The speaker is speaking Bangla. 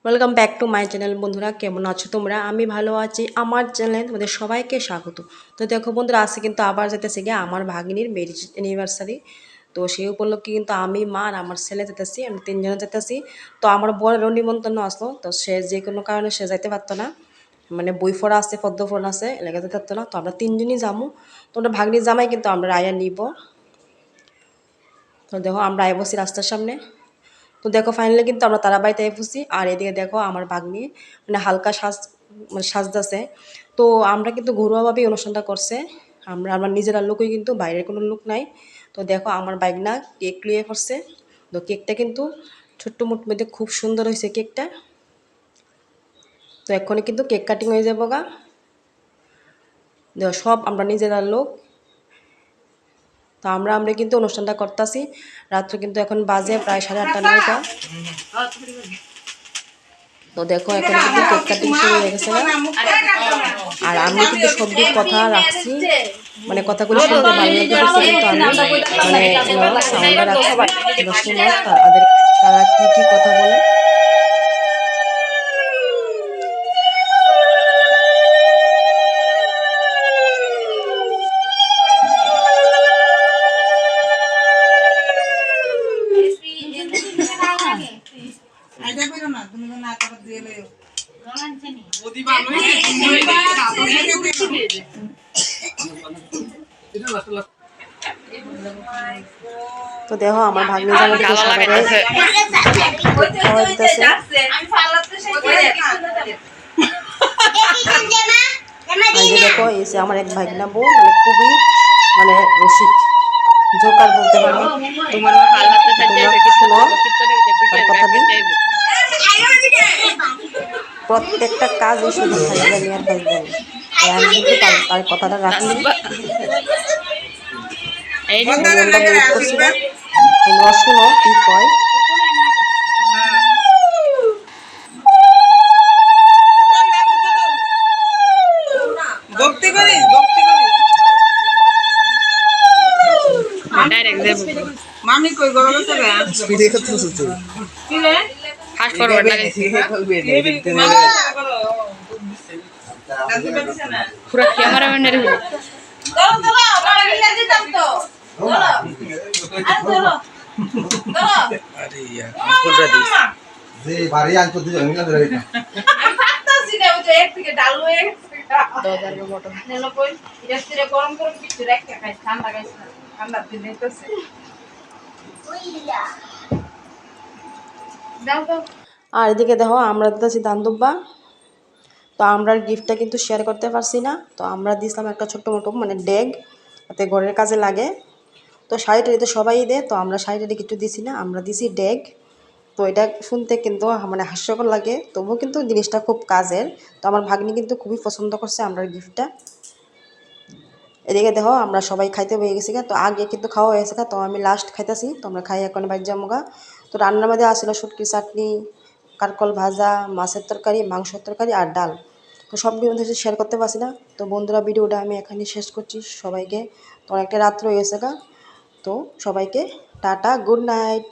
Welcome back to my channel. বন্ধুরা কেমন আছো তোমরা? আমি ভালো আছি। আমার চ্যানেলে তোমাদের সবাইকে স্বাগত। তো দেখো বন্ধুরা, আজকে কিন্তু আবার যেতেছে গিয়ে আমার ভাগিনীর ম্যারেজ অ্যানিভার্সারি। তো সেই উপলক্ষে কিন্তু আমি, মা আর আমার ছেলে যেতেছি, আমি তিনজনে যেতেছি। তো আমার বড়েরও নিমন্ত্রণ আসলো, তো সে যে কোনো কারণে সে যাইতে পারতো না, মানে বই ফোড়া আছে, পদ্ম ফোড়া আছে, এলাকা যেতে পারতো না। তো আমরা তিনজনই যাবো। তো ওটা ভাগ্নির জামাই কিন্তু আমরা আয়া নিব। তো দেখো আমরা আয় বসি রাস্তার সামনে। তো দেখো ফাইনালি কিন্তু আমরা তারাবাড়িতে পৌঁছি। আর এদিকে দেখো আমার ভাগ্নি মানে হালকা সাজতেছে। তো আমরা কিন্তু ঘরোয়াভাবেই অনুষ্ঠানটা করছে। আমার নিজেরা লোকই, কিন্তু বাইরের কোনো লোক নাই। তো দেখো আমার বাইকনা কেক লিয়ে করছে। তো কেকটা কিন্তু ছোট্ট মোট মধ্যে খুব সুন্দর হয়েছে কেকটা। তো এক্ষুনি কিন্তু কেক কাটিং হয়ে যাবো গা। দেখো সব আমরা নিজেরা লোক। তো আমরা কিন্তু অনুষ্ঠানটা করতেছি। রাত্রে কিন্তু এখন বাজে প্রায় 8:30-9টা। তো দেখো এখন কিন্তু কেক কাটিং শুরু হয়ে গেছে না। আর আমি কিন্তু সবজি কথা রাখছি, মানে কথাগুলো শুনতে ভালো লাগতেছে, কিন্তু আমি মানে সাউন্ডটা রাখছি। শুনো তারা কি কথা বলে। তো দেখো আমার ভাগ্নি জামাই কিন্তু সবাই খাওয়াইতেছে। আর যে দেখো এসে আমার এক ভাগনা বউ, মানে খুবই মানে রসিক, জোকার বলতে পারো। তোমরা শোনো তার কথা দিই। প্রত্যেকটা কাজই শুধু ফাইজলামি আর ফাইজলামি। তাই আমি কিন্তু তার কথাটা রাখছি। আমরা ওয়েট করছি না, তোমরা শুনো কি কয়। মামি কই গরম আছে রে স্পিডে কত সুচু কিলে ফাস্ট ফরওয়ার্ড লাগাইছি পুরো ক্যামেরাম্যানের হলো চলো চলো আমরা মিলে যেতাম তো চলো চলো আরে यार ফুলটা দিস যে বাড়ি আন তো দুজন মিলে ধরে আমি পারতাছি না, ওই যে এক থেকে ডাল হয়ে গেছে দরজার বটন নেলো কই এটা গরম গরম কিছু রাখতে খাই, ঠান্ডা খাইছ না, ঠান্ডা দিন নিতেছে। আর এদিকে দেখো আমরা দিতেছি দান দুব্বা। তো আমরা গিফটটা কিন্তু শেয়ার করতে পারছি না। তো আমরা দিয়েছিলাম একটা ছোট্ট মোটো মানে ডেগ, যাতে ঘরের কাজে লাগে। তো শাড়িটা তো সবাই দেয়, তো আমরা শাড়িটা কিছু দিছি না, আমরা দিছি ডেগ। তো এটা শুনতে কিন্তু মানে হাস্যকর লাগে, তবুও কিন্তু জিনিসটা খুব কাজের। তো আমার ভাগ্নি কিন্তু খুবই পছন্দ করছে আমরা গিফটটা। এদিকে দেখো আমরা সবাই খাইতে হয়ে গেছি গা। তো আগে কিন্তু খাওয়া হয়ে গেছে গা, তো আমি লাস্ট খাইতেছি। তো আমরা খাই এখন বাইর যাবো গা। তো রান্নার মধ্যে আসলে শুটকি চাটনি, কারকল ভাজা, মাছের তরকারি, মাংসের তরকারি আর ডাল। তো সবগুলো মধ্যে শেয়ার করতে পারছি না। তো বন্ধুরা ভিডিওটা আমি এখানে শেষ করছি। সবাইকে তো অনেকটা রাত্র হয়ে গেছে গা। তো সবাইকে টাটা, গুড নাইট।